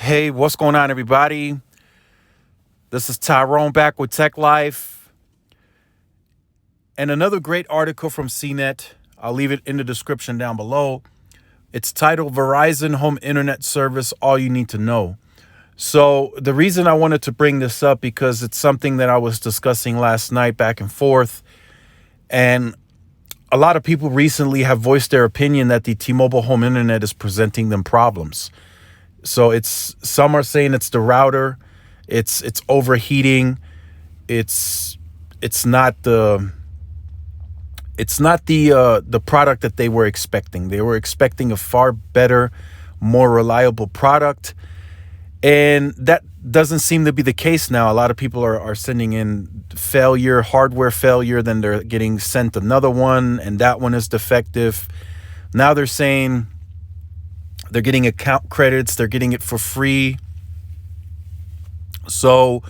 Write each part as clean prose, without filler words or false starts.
Hey, what's going on, everybody? This is Tyrone back with Tech Life and another great article from CNET. I'll leave it in the description down below. It's titled Verizon Home Internet Service, All You Need to Know. So the reason I wanted to bring this up because it's something that I was discussing last night back and forth. And a lot of people recently have voiced their opinion that the T-Mobile home internet is presenting them problems. So some are saying it's the router, it's overheating, it's not the product that they were expecting. They were expecting a far better, more reliable product, and that doesn't seem to be the case now. A lot of people are sending in hardware failure, then they're getting sent another one, and that one is defective. Now they're saying they're getting account credits. They're getting it for free. So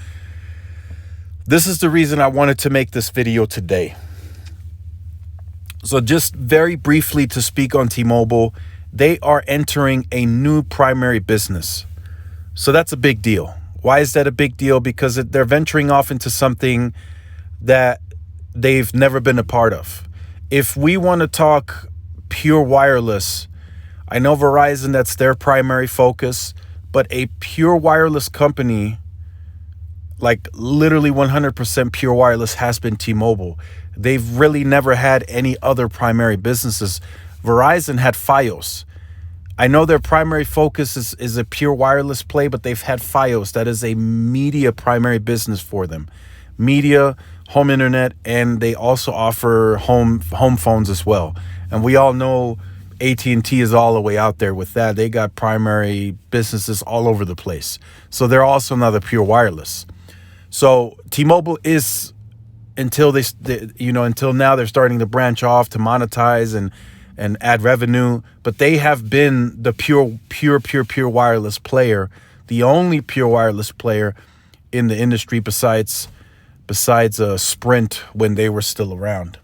this is the reason I wanted to make this video today. So just very briefly to speak on T-Mobile, they are entering a new primary business. So that's a big deal. Why is that a big deal? Because they're venturing off into something that they've never been a part of. If we want to talk pure wireless, I know Verizon, that's their primary focus, but a pure wireless company, like literally 100% pure wireless, has been T-Mobile. They've really never had any other primary businesses. Verizon had Fios. I know their primary focus is a pure wireless play, but they've had Fios. That is a media primary business for them. Media, home internet, and they also offer home phones as well. And we all know AT&T is all the way out there with that. They got primary businesses all over the place. So they're also not a pure wireless. So T-Mobile is, until now, they're starting to branch off to monetize and add revenue. But they have been the pure wireless player, the only pure wireless player in the industry besides Sprint when they were still around.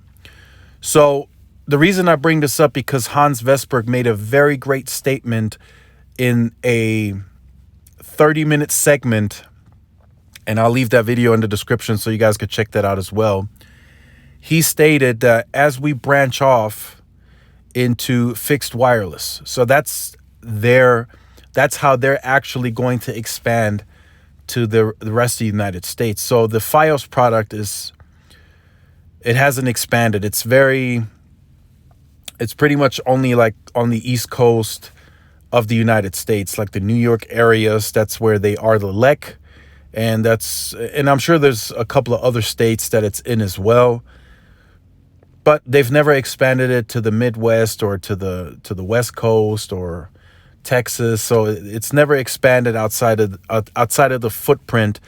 So the reason I bring this up because Hans Vestberg made a very great statement in a 30-minute segment, and I'll leave that video in the description so you guys could check that out as well. He stated that as we branch off into fixed wireless, so that's how they're actually going to expand to the rest of the United States. So the Fios product hasn't expanded. It's pretty much only like on the East Coast of the United States, like the New York areas. That's where they are the LEC. And I'm sure there's a couple of other states that it's in as well. But they've never expanded it to the Midwest or to the West Coast or Texas. So it's never expanded outside of the footprint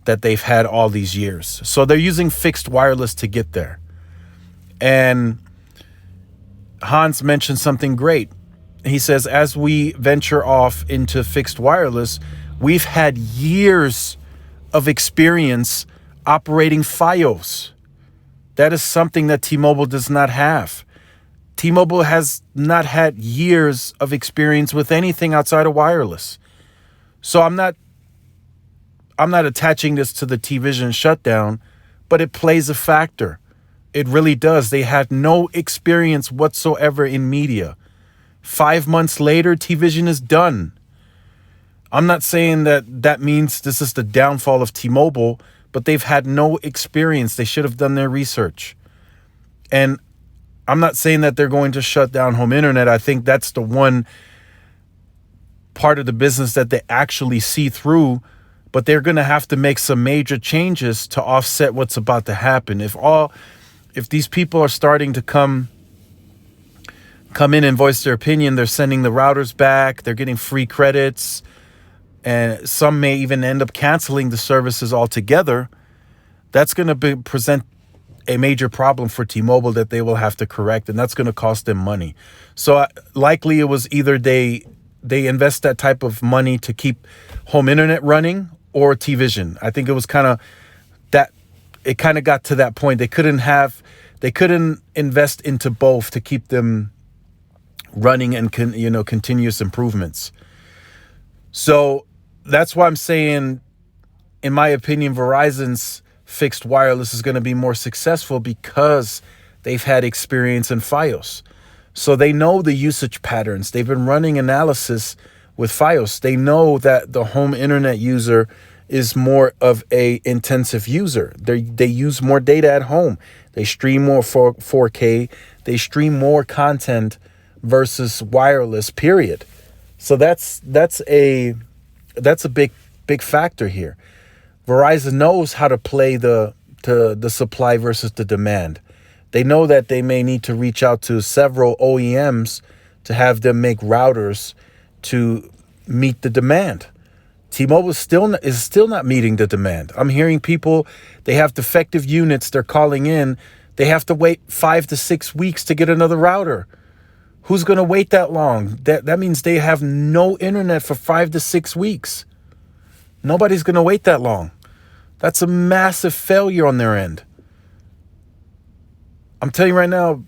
that they've had all these years. So they're using fixed wireless to get there. And Hans mentioned something great. He says, as we venture off into fixed wireless, we've had years of experience operating Fios. That is something that T-Mobile does not have. T-Mobile has not had years of experience with anything outside of wireless. So I'm not attaching this to the T-Vision shutdown, but it plays a factor. It really does. They had no experience whatsoever in media. 5 months later, T-Vision is done. I'm not saying that means this is the downfall of T-Mobile, but they've had no experience. They should have done their research. And I'm not saying that they're going to shut down home internet. I think that's the one part of the business that they actually see through, but they're going to have to make some major changes to offset what's about to happen. If these people are starting to come in and voice their opinion, they're sending the routers back, they're getting free credits, and some may even end up canceling the services altogether, that's going to present a major problem for T-Mobile that they will have to correct, and that's going to cost them money. So likely it was either they invest that type of money to keep home internet running or T-Vision. I think it was kind of that. It kind of got to that point. They couldn't invest into both to keep them running and continuous improvements. So That's why I'm saying, in my opinion, Verizon's fixed wireless is going to be more successful because they've had experience in Fios. So they know the usage patterns. They've been running analysis with Fios. They know that the home internet user is more of a intensive user. They use more data at home. They stream more 4K. They stream more content versus wireless, period. So that's a big factor here. Verizon knows how to play the supply versus the demand. They know that they may need to reach out to several OEMs to have them make routers to meet the demand. T-Mobile is still not meeting the demand. I'm hearing people, they have defective units they're calling in. They have to wait 5 to 6 weeks to get another router. Who's going to wait that long? That means they have no internet for 5 to 6 weeks. Nobody's going to wait that long. That's a massive failure on their end. I'm telling you right now,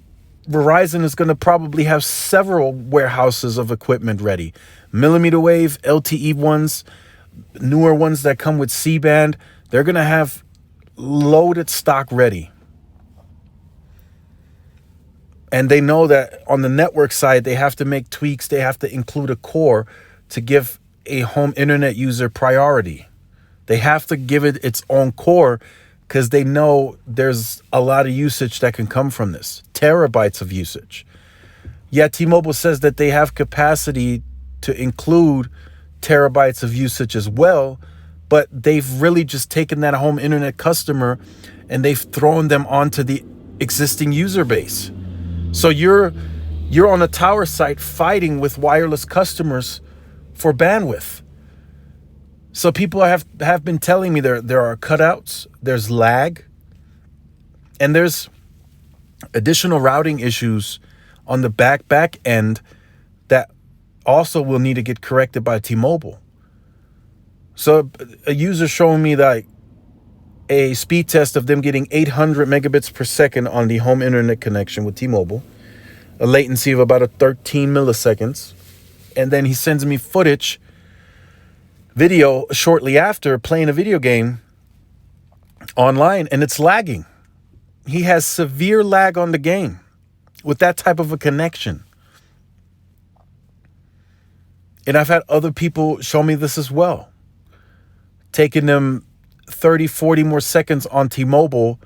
Verizon is going to probably have several warehouses of equipment ready. Millimeter wave, LTE ones, newer ones that come with C-band. They're going to have loaded stock ready. And they know that on the network side, they have to make tweaks. They have to include a core to give a home internet user priority. They have to give it its own core because they know there's a lot of usage that can come from this. Terabytes of usage. Yet T-Mobile says that they have capacity to include terabytes of usage as well, but they've really just taken that home internet customer and they've thrown them onto the existing user base. So you're on a tower site fighting with wireless customers for bandwidth. So people have been telling me there are cutouts, there's lag, and there's additional routing issues on the back end that also will need to get corrected by T-Mobile. So a user showing me that a speed test of them getting 800 megabits per second on the home internet connection with T-Mobile, a latency of about 13 milliseconds, and then he sends me video shortly after playing a video game online, and it's lagging. He has severe lag on the game with that type of a connection. And I've had other people show me this as well. Taking them 30, 40 more seconds on T-Mobile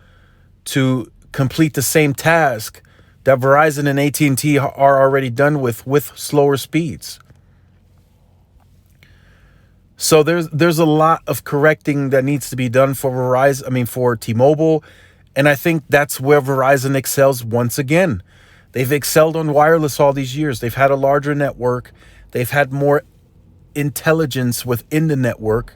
to complete the same task that Verizon and AT&T are already done with slower speeds. So there's a lot of correcting that needs to be done for T-Mobile, and I think that's where Verizon excels once again. They've excelled on wireless all these years. They've had a larger network. They've had more intelligence within the network.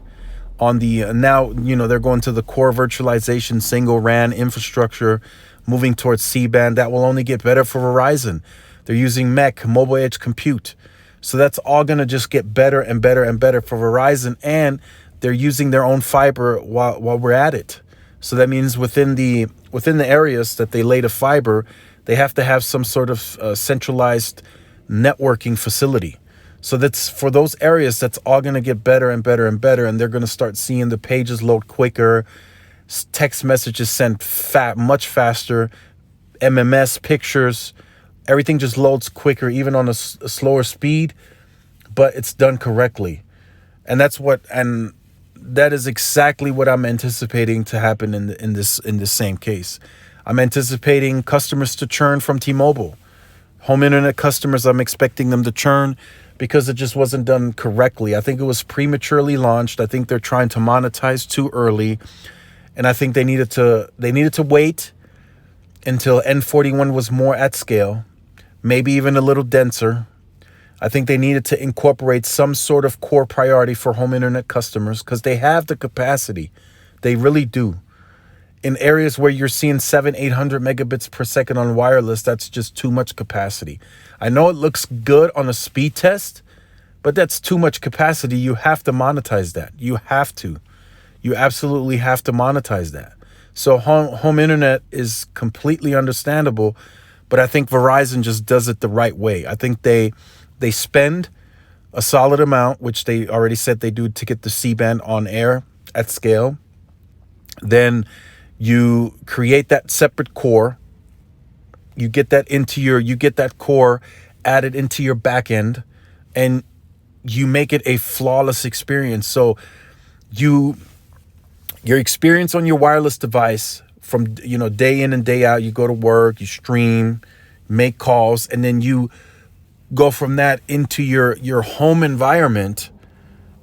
On the now, they're going to the core virtualization, single RAN infrastructure, moving towards C-band. That will only get better for Verizon. They're using MEC, mobile edge compute. So that's all going to just get better and better and better for Verizon, and they're using their own fiber while we're at it. So that means within the areas that they lay the fiber, they have to have some sort of centralized networking facility. So that's for those areas, that's all going to get better and better and better, and they're going to start seeing the pages load quicker, text messages sent much faster, MMS pictures. Everything just loads quicker, even on a slower speed, but it's done correctly. And that is exactly what I'm anticipating to happen in this same case. I'm anticipating customers to churn from T-Mobile. Home internet customers, I'm expecting them to churn because it just wasn't done correctly. I think it was prematurely launched. I think they're trying to monetize too early. And I think they needed to wait until N41 was more at scale. Maybe even a little denser. I think they needed to incorporate some sort of core priority for home internet customers because they have the capacity. They really do. In areas where you're seeing 700-800 megabits per second on wireless, that's just too much capacity. I know it looks good on a speed test, but that's too much capacity. You have to monetize that. You have to. You absolutely have to monetize that. So home internet is completely understandable. But I think Verizon just does it the right way. I think they spend a solid amount, which they already said they do to get the C-band on air at scale. Then you create that separate core. You get that core added into your back end, and you make it a flawless experience. So your experience on your wireless device from, day in and day out, you go to work, you stream, make calls, and then you go from that into your home environment,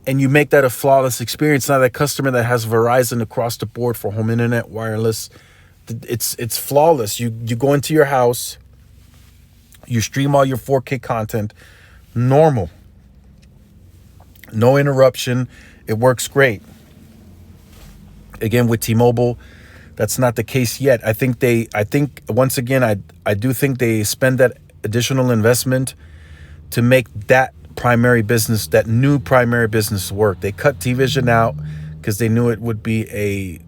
and you make that a flawless experience. Now, that customer that has Verizon across the board for home internet, wireless, it's flawless. You go into your house, you stream all your 4K content, normal, no interruption. It works great. Again, with T-Mobile, that's not the case yet. I think once again, I do think they spend that additional investment to make that new primary business work. They cut T-Vision out because they knew it would be a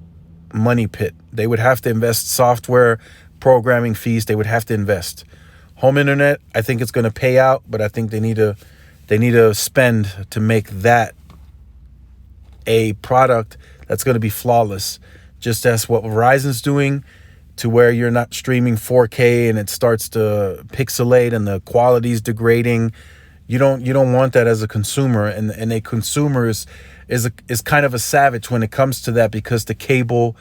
money pit. They would have to invest software, programming fees. They would have to invest. Home internet, I think it's going to pay out, but I think they need to spend to make that a product that's going to be flawless, just as what Verizon's doing, to where you're not streaming 4K and it starts to pixelate and the quality's degrading. You don't want that as a consumer, and a consumer is kind of a savage when it comes to that, because the cable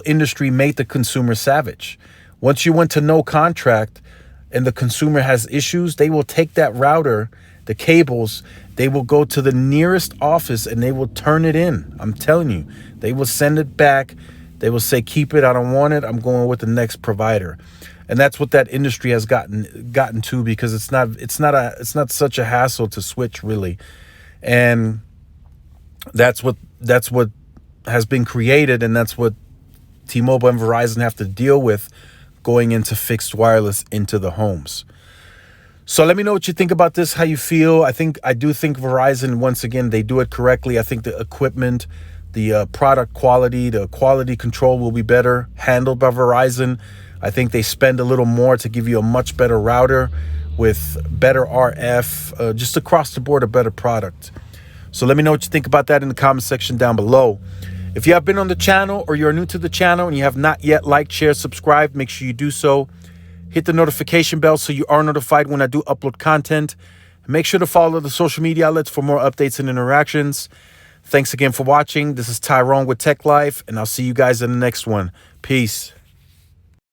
industry made the consumer savage. Once you went to no contract and the consumer has issues, they will take that router, the cables, they will go to the nearest office and they will turn it in. I'm telling you, they will send it back. They will say, keep it, I don't want it, I'm going with the next provider. And that's what that industry has gotten to, because it's not such a hassle to switch, really. And that's what has been created, and that's what T-Mobile and Verizon have to deal with going into fixed wireless into the homes. So let me know what you think about this, how you feel. I do think Verizon, once again, they do it correctly. I think the equipment, the product quality, the quality control will be better handled by Verizon. I think they spend a little more to give you a much better router with better RF, just across the board, a better product. So let me know what you think about that in the comment section down below. If you have been on the channel or you're new to the channel and you have not yet liked, shared, subscribed, make sure you do so. Hit the notification bell so you are notified when I do upload content. Make sure to follow the social media outlets for more updates and interactions. Thanks again for watching. This is Tyrone with Tech Life, and I'll see you guys in the next one. Peace.